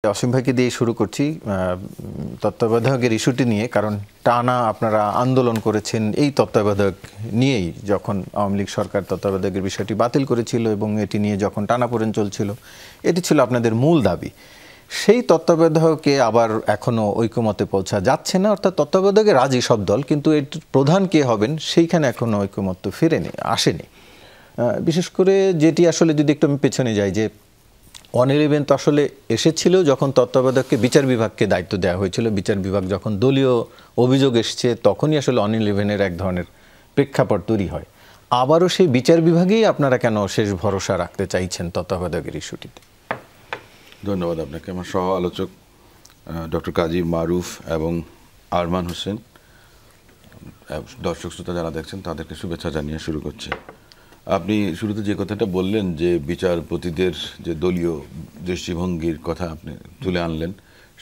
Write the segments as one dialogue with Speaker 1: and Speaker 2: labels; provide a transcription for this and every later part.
Speaker 1: অসীম ভাইকে দিয়ে শুরু করছি তত্ত্বাবধায়কের ইস্যুটি নিয়ে, কারণ টানা আপনারা আন্দোলন করেছেন এই তত্ত্বাবধায়ক নিয়েই। যখন আওয়ামী লীগ সরকার তত্ত্বাবধায়কের বিষয়টি বাতিল করেছিল এবং এটি নিয়ে যখন টানাপোড়েন চলছিল, এটি ছিল আপনাদের মূল দাবি। সেই তত্ত্বাবধায়কে আবার এখনও ঐকমত্যে পৌঁছা যাচ্ছে না, অর্থাৎ তত্ত্বাবধায়কে রাজি সব দল, কিন্তু এর প্রধান কে হবেন সেইখানে এখনও ঐকমত্য আসেনি। বিশেষ করে যেটি আসলে যদি একটু আমি পেছনে যাই, যে 111 তো আসলে এসেছিল যখন তত্ত্বাবধায়ককে বিচার বিভাগকে দায়িত্ব দেওয়া হয়েছিল। বিচার বিভাগ যখন দলীয় অভিযোগ এসছে তখনই আসলে 111-এর এক ধরনের প্রেক্ষাপট তৈরি হয়। আবারও সেই বিচার বিভাগেই আপনারা কেন শেষ ভরসা রাখতে চাইছেন তত্ত্বাবধায়কের ইস্যুটিতে?
Speaker 2: ধন্যবাদ আপনাকে। আমার সহ আলোচক ডক্টর কাজী মারুফ এবং আরমান হোসেন, দর্শক শ্রোতা যারা দেখছেন তাদেরকে শুভেচ্ছা জানিয়ে শুরু করছি। আপনি শুরুতে যে কথাটা বললেন যে বিচারপতিদের যে দলীয় দৃষ্টিভঙ্গির কথা আপনি তুলে আনলেন,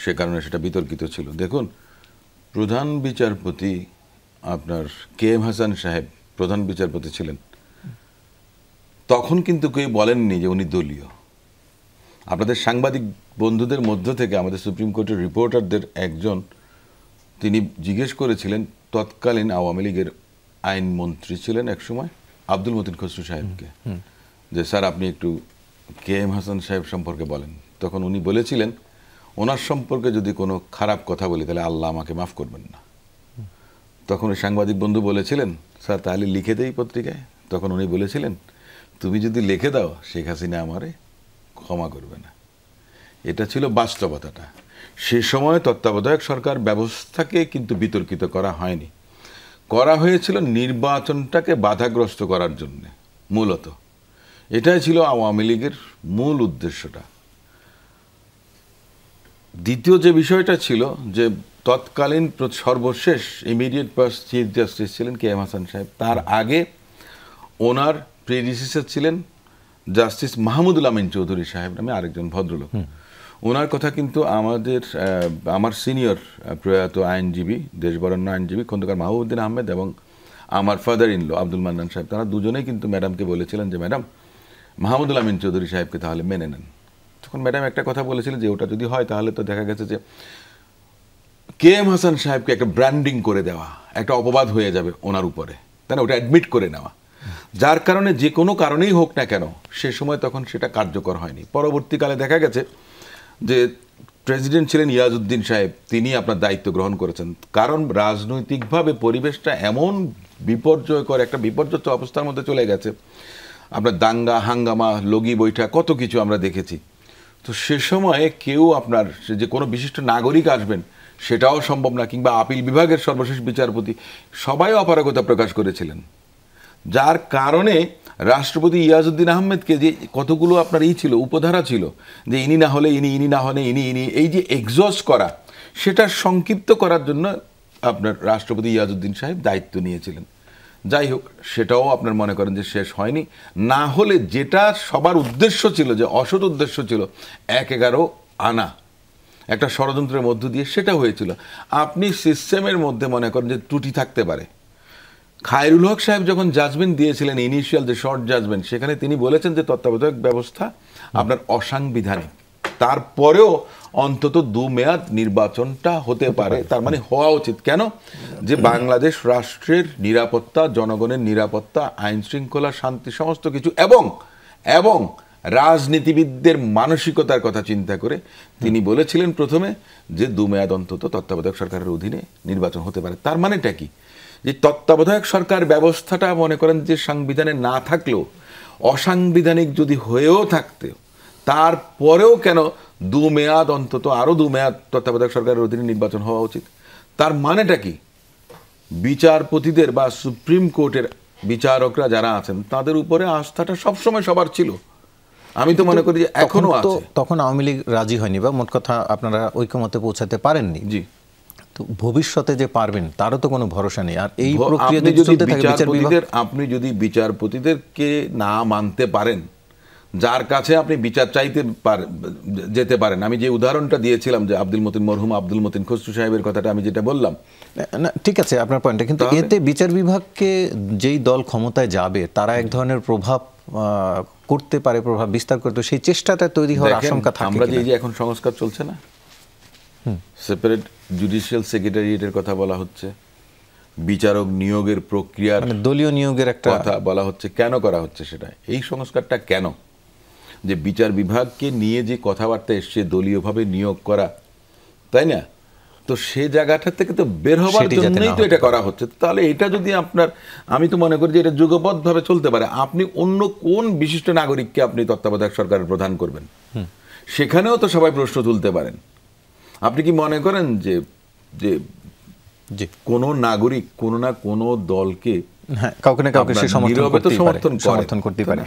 Speaker 2: সে কারণে সেটা বিতর্কিত ছিল। দেখুন, প্রধান বিচারপতি আপনার KM হাসান সাহেব প্রধান বিচারপতি ছিলেন, তখন কিন্তু কেউ বলেননি যে উনি দলীয়। আপনাদের সাংবাদিক বন্ধুদের মধ্য থেকে আমাদের সুপ্রিম কোর্টের রিপোর্টারদের একজন, তিনি জিজ্ঞেস করেছিলেন তৎকালীন আওয়ামী লীগের আইনমন্ত্রী ছিলেন একসময় আব্দুল মতিন খসরু সাহেবকে, যে স্যার আপনি একটু KM হাসান সাহেব সম্পর্কে বলেন। তখন উনি বলেছিলেন, ওনার সম্পর্কে যদি কোনো খারাপ কথা বলি তাহলে আল্লাহ আমাকে মাফ করবেন না। তখন ওই সাংবাদিক বন্ধু বলেছিলেন, স্যার তাহলে লিখে দেই পত্রিকায়। তখন উনি বলেছিলেন, তুমি যদি লিখে দাও শেখ হাসিনা আমারে ক্ষমা করবে না। এটা ছিল বাস্তবতাটা। সে সময় তত্ত্বাবধায়ক সরকার ব্যবস্থাকে কিন্তু বিতর্কিত করা হয়নি, করা হয়েছিল নির্বাচনটাকে বাধাগ্রস্ত করার জন্য। মূলত এটাই ছিল আওয়ামী লীগের মূল উদ্দেশ্যটা। দ্বিতীয় যে বিষয়টা ছিল যে তৎকালীন সর্বশেষ ইমিডিয়েট ফার্স্ট চিফ জাস্টিস ছিলেন KM হাসান সাহেব, তার আগে ওনার প্রেডিসেসর ছিলেন জাস্টিস মাহমুদুল আমিন চৌধুরী সাহেব নামে আরেকজন ভদ্রলোক। ওনার কথা কিন্তু আমার সিনিয়র প্রয়াত আইনজীবী, দেশবরেণ্য আইনজীবী খন্দকার মাহবুবউদ্দিন আহমেদ এবং আমার father in law Abdul Mannan Saheb, তারা দুজনেই কিন্তু ম্যাডামকে বলেছিলেন যে ম্যাডাম মাহমুদুল আমিন চৌধুরী সাহেবকে তাহলে মেনে নেন। তখন ম্যাডাম একটা কথা বলেছিলেন যে ওটা যদি হয় তাহলে তো দেখা গেছে যে KM হাসান সাহেবকে একটা ব্র্যান্ডিং করে দেওয়া, একটা অপবাদ হয়ে যাবে ওনার উপরে, তাই না? ওটা অ্যাডমিট করে নেওয়া, যার কারণে যে কোনো কারণেই হোক না কেন সে সময় তখন সেটা কার্যকর হয়নি। পরবর্তীকালে দেখা গেছে যে প্রেসিডেন্ট ছিলেন ইয়াজউদ্দিন সাহেব, তিনি আপনার দায়িত্ব গ্রহণ করেছেন, কারণ রাজনৈতিকভাবে পরিবেশটা এমন বিপর্যয়কর একটা বিপর্যস্ত অবস্থার মধ্যে চলে গেছে। আপনার দাঙ্গা হাঙ্গামা, লগি বৈঠা, কত কিছু আমরা দেখেছি। তো সে সময়ে কেউ আপনার যে কোনো বিশিষ্ট নাগরিক আসবেন সেটাও সম্ভব না, কিংবা আপিল বিভাগের সর্বশেষ বিচারপতি সবাই অপারগতা প্রকাশ করেছিলেন, যার কারণে রাষ্ট্রপতি ইয়াজউদ্দিন আহমেদকে যে কতগুলো আপনার ছিল উপধারা ছিল যে ইনি না হলে ইনি, ইনি না হলে ইনি, ইনি, এই যে এক্সস্ট করা, সেটা সংক্ষিপ্ত করার জন্য আপনার রাষ্ট্রপতি ইয়াজউদ্দিন সাহেব দায়িত্ব নিয়েছিলেন। যাই হোক, সেটাও আপনার মনে করেন যে শেষ হয়নি। না হলে যেটা সবার উদ্দেশ্য ছিল, যে অসৎ উদ্দেশ্য ছিল 1-11 আনা একটা ষড়যন্ত্রের মধ্য দিয়ে, সেটা হয়েছিল। আপনি সিস্টেমের মধ্যে মনে করেন যে ত্রুটি থাকতে পারে। খায়রুল হক সাহেব যখন জাজমেন্ট দিয়েছিলেন, ইনিশিয়াল যে শর্ট জাজমেন্ট, সেখানে তিনি বলেছেন যে তত্ত্বাবধায়ক ব্যবস্থা আপনার অসাংবিধানিক, তারপরেও অন্তত 2 মেয়াদ নির্বাচনটা হতে পারে, তার মানে হওয়া উচিত। কেন? যে বাংলাদেশ রাষ্ট্রের নিরাপত্তা, জনগণের নিরাপত্তা, আইন শৃঙ্খলা, শান্তি, সমস্ত কিছু এবং রাজনীতিবিদদের মানসিকতার কথা চিন্তা করে তিনি বলেছিলেন প্রথমে যে 2 মেয়াদ অন্তত তত্ত্বাবধায়ক সরকারের অধীনে নির্বাচন হতে পারে। তার মানেটা কি? যে তত্ত্বাবধায়ক সরকার ব্যবস্থাটা মনে করেন যে সংবিধানে না থাকলেও, অসাংবিধানিক যদি হয়েও থাকতে, তারপরেও কেন 2 মেয়াদ অন্তত, আরও 2 মেয়াদ তত্ত্বাবধায়ক সরকারের অধীনে নির্বাচন হওয়া উচিত। তার মানেটা কি? বিচারপতিদের বা সুপ্রিম কোর্টের বিচারকরা যারা আছেন তাদের উপরে আস্থাটা সবসময় সবার ছিল। আমি তো মনে করি যে এখনো আছে।
Speaker 1: তখন আওয়ামী লীগ রাজি হয়নি, বা মোট কথা আপনারা ঐকমত্যে পৌঁছাতে পারেননি।
Speaker 2: জি,
Speaker 1: ভবিষ্যতে যে পারবেন তারও তো কোনো ভরসা নেই। আর এই
Speaker 2: আপনি যদি বিচারপতিদেরকে না মানতে পারেন, যার কাছে আপনি বিচার চাইতে যেতে পারেন, আমি যে উদাহরণটা দিয়েছিলাম যে মরহুম আব্দুল মতিন খসরু সাহেবের কথাটা আমি যেটা বললাম,
Speaker 1: না ঠিক আছে আপনার পয়েন্টটা, কিন্তু এতে বিচার বিভাগকে যেই দল ক্ষমতায় যাবে তারা এক ধরনের প্রভাব করতে পারে, প্রভাব বিস্তার করতে, সেই চেষ্টাটা তৈরি হওয়ার
Speaker 2: দেখেন,
Speaker 1: আশঙ্কা থাকে
Speaker 2: আমরা
Speaker 1: কিনা?
Speaker 2: যে এখন সংস্কার চলছে না, সেপারেট জুডিশিয়াল সেক্রেটারিয়েটের কথা বলা হচ্ছে, বিচারক নিয়োগের প্রক্রিয়ার
Speaker 1: মানে দলীয় নিয়োগের একটা
Speaker 2: কথা বলা হচ্ছে, কেন করা হচ্ছে সেটা, এই সংস্কারটা কেন, যে বিচার বিভাগকে নিয়ে যে কথাবার্তা এসছে দলীয়ভাবে নিয়োগ করা, তাই না, তো সে জায়গাটা থেকে তো বের হওয়ার
Speaker 1: সেটি যাতে
Speaker 2: জন্যই
Speaker 1: না
Speaker 2: তো এটা করা হচ্ছে। তাহলে এটা যদি আপনার, আমি তো মনে করি যে এটা যুগপৎভাবে চলতে পারে। আপনি অন্য কোন বিশিষ্ট নাগরিককে আপনি তত্ত্বাবধায়ক সরকারের প্রধান করবেন, সেখানেও তো সবাই প্রশ্ন তুলতে পারেন। আপনি কি মনে করেন যে যে
Speaker 1: জি,
Speaker 2: কোনো নাগরিক কোনো না কোনো দলকে
Speaker 1: হ্যাঁ, কাউকে না কাউকে সে
Speaker 2: আপনার নীরবে তো
Speaker 1: সমর্থন
Speaker 2: সমর্থন করে।
Speaker 1: করতেই পারে।